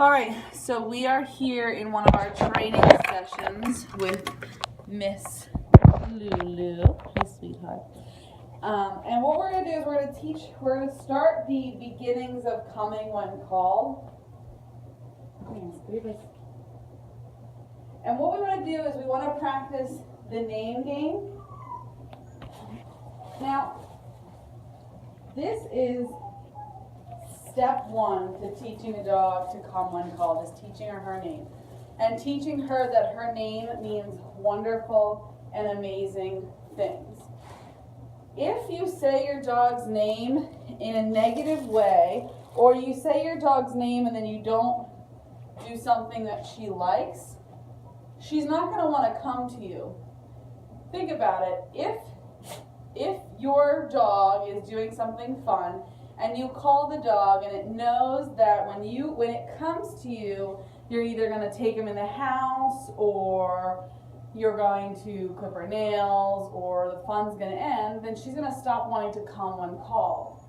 All right, so we are here in one of our training sessions with Miss Lulu. Hey, sweetheart. And what we're going to do is we're going to start the beginnings of coming when called. And what we want to do is we want to practice the name game. Now, this is step one to teaching a dog to come when called, is teaching her name. And teaching her that her name means wonderful and amazing things. If you say your dog's name in a negative way, or you say your dog's name and then you don't do something that she likes, she's not going to want to come to you. Think about it. If your dog is doing something fun and you call the dog and it knows that when it comes to you, you're either going to take him in the house or you're going to clip her nails or the fun's going to end, then she's going to stop wanting to come when called.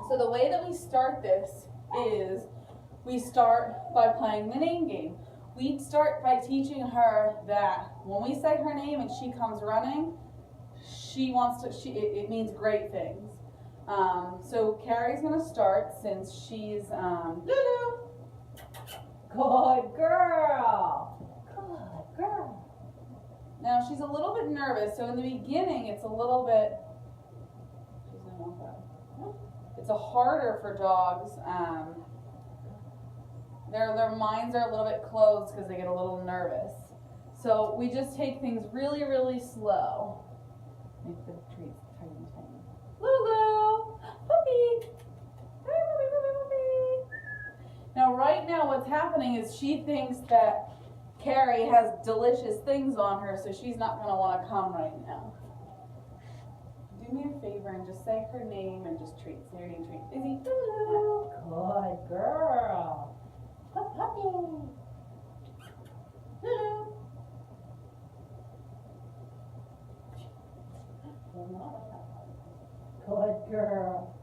So the way that we start this is we start by playing the name game. We start by teaching her that when we say her name and she comes running, it means great things. So Carrie's going to start since she's Lulu. Good girl. Good girl. Now she's a little bit nervous, so in the beginning it's a little bit. It's harder for dogs. Their minds are a little bit closed because they get a little nervous. So we just take things really, really slow. Make the treats tiny. Lulu, puppy. Hey, puppy. Now, right now, what's happening is she thinks that Carrie has delicious things on her, so she's not going to want to come right now. Do me a favor and just say her name and just treat. Say her name, treat. Izzy. Lulu. Good girl. Puppy. Lulu. Good girl.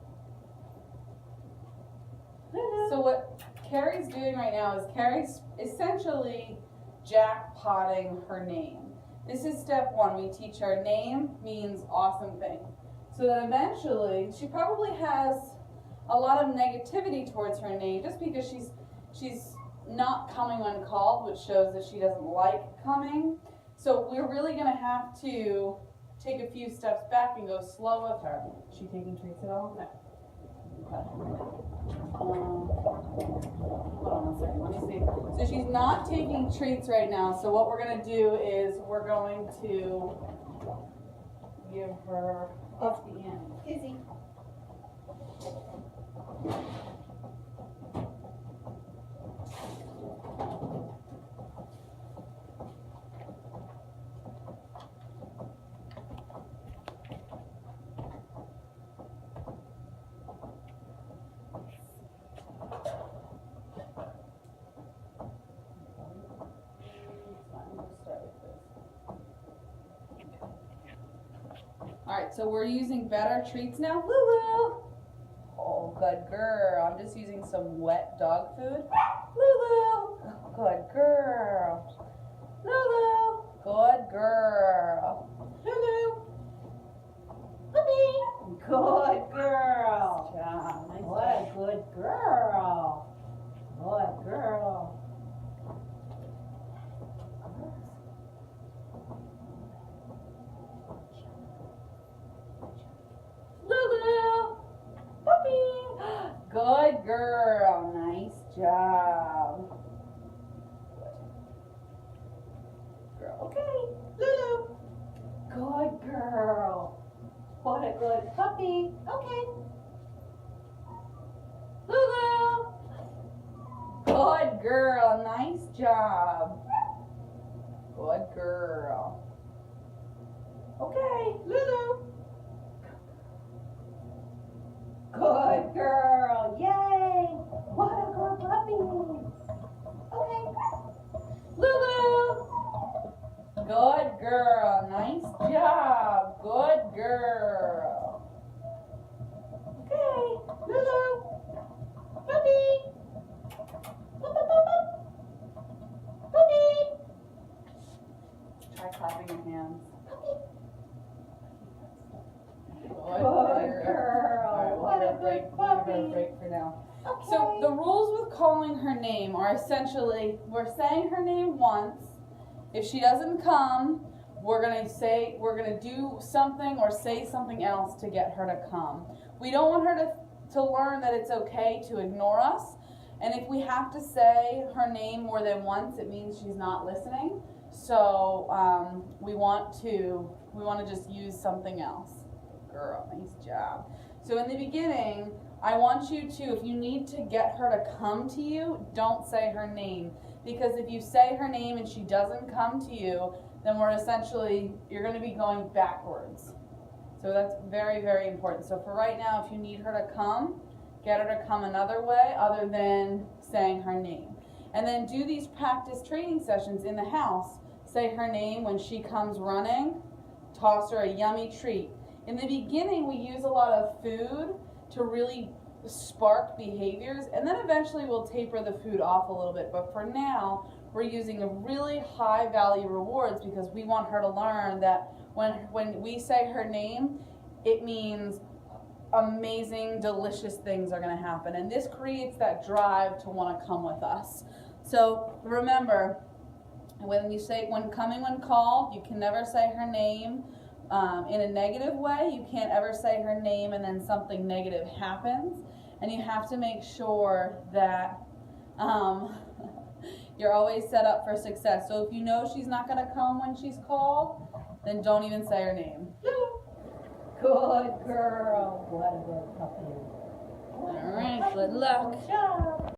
So what Carrie's doing right now is Carrie's essentially jackpotting her name. This is step one. We teach her name means awesome thing. So that eventually she probably has a lot of negativity towards her name just because she's not coming when called, which shows that she doesn't like coming. So we're really going to have to take a few steps back and go slow with her. Is she taking treats at all? No. Hold on a second. Let me see. So she's not taking treats right now. So what we're going to do is we're going to give her at the end. Izzy. Alright, so we're using better treats now. Lulu! Oh, good girl. I'm just using some wet dog food. Lulu! Good girl. Lulu! Good girl. Lulu! Puppy! Good girl. Nice job. Nice what job. A good girl. Good girl. Good girl. Nice job. Good girl. Okay. Lulu. Good girl. What a good puppy. Okay. Lulu. Good girl. Nice job. Good girl. Okay. Lulu. Good girl. Yay. What a good puppy. Okay. Lulu. Good girl. Nice job. Good girl. Okay. Lulu. Puppy. calling her name are essentially, we're saying her name once. If she doesn't come, we're gonna do something or say something else to get her to come. We don't want her to learn that it's okay to ignore us. And if we have to say her name more than once, it means she's not listening. So we want to just use something else. Girl, nice job. So in the beginning, I want you to, if you need to get her to come to you, don't say her name. Because if you say her name and she doesn't come to you, then you're going to be going backwards. So that's very, very important. So for right now, if you need her to come, get her to come another way other than saying her name. And then do these practice training sessions in the house. Say her name when she comes running. Toss her a yummy treat. In the beginning, we use a lot of food to really spark behaviors, and then eventually we'll taper the food off a little bit. But for now, we're using a really high value rewards because we want her to learn that when we say her name, it means amazing, delicious things are going to happen. And this creates that drive to want to come with us. So remember, when coming when called, you can never say her name in a negative way. You can't ever say her name and then something negative happens. And you have to make sure that you're always set up for success. So if you know she's not going to come when she's called, then don't even say her name. Good girl. What a good puppy. All right, good luck. Good job.